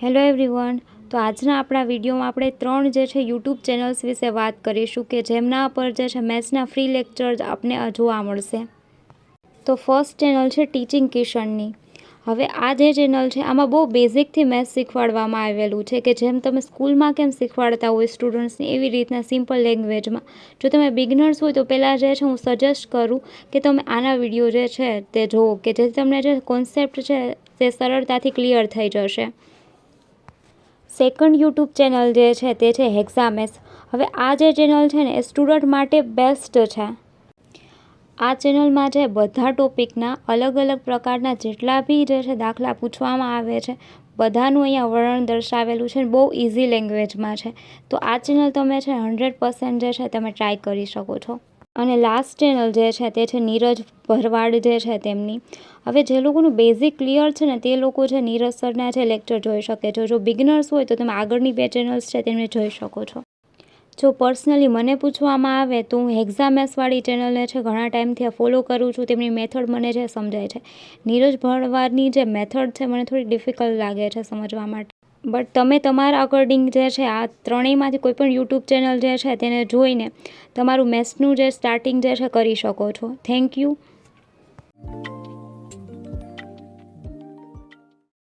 Hello everyone. તો આજના આપણા વિડીયોમાં આપણે 3 જે છે યુટ્યુબ ચેનલ્સ વિશે વાત કરીશું કે જેમના પર જે છે મેથ્સના ફ્રી લેક્ચર્સ આપને જોવા મળશે. તો ફર્સ્ટ ચેનલ છે ટીચિંગ કિશનની. હવે આ જે ચેનલ છે આમાં બહુ બેઝિકથી મેથ્સ શીખવાડવામાં આવેલું છે કે જેમ તમે સ્કૂલમાં કેમ શીખવાડતા હોય સ્ટુડન્ટ્સને એવી રીતના સિમ્પલ લેંગ્વેજમાં. જો તમે બિગનર્સ હોય તો પહેલાં જે છે હું સજેસ્ટ કરું કે તમે આના વિડીયો જે છે તે જુઓ કે જેથી તમને જે કોન્સેપ્ટ છે તે સરળતાથી ક્લિયર થઈ જશે. સેકન્ડ યુટ્યુબ ચેનલ જે છે તે છે હેક્ઝામેસ. હવે આ જે ચેનલ છે ને એ સ્ટુડન્ટ માટે બેસ્ટ છે. આ ચેનલમાં છે બધા ટોપિકના અલગ અલગ પ્રકારના જેટલા બી જે છે દાખલા પૂછવામાં આવે છે બધાનું અહીંયા વર્ણન દર્શાવેલું છે. બહુ ઇઝી લેંગ્વેજમાં છે. તો આ ચેનલ તમે છે 100% જે છે તમે ટ્રાય કરી શકો છો. અને લાસ્ટ ચેનલ જે છે તે છે નીરજ ભરવાડ જે છે તેમની. હવે જે લોકોનું બેઝિક ક્લિયર છે ને તે લોકો છે નીરજ સરના છે લેક્ચર જોઈ શકે છો. જો બિગનર્સ હોય તો તમે આગળની 2 ચેનલ્સ છે તેમને જોઈ શકો છો. જો પર્સનલી મને પૂછવામાં આવે તો હું હેક્ઝામેસવાળી ચેનલને છે ઘણા ટાઈમથી ફોલો કરું છું. તેમની મેથડ મને જે સમજાય છે. નીરજ ભરવાડની જે મેથડ છે મને થોડી ડિફિકલ્ટ લાગે છે સમજવા માટે. બટ તમે તમારા અકોર્ડિંગ જે છે આ ત્રણેયમાંથી કોઈ પણ યુટ્યુબ ચેનલ જે છે તેને જોઈને તમારું મેથ્સનું જે સ્ટાર્ટિંગ જે છે કરી શકો છો. Thank you.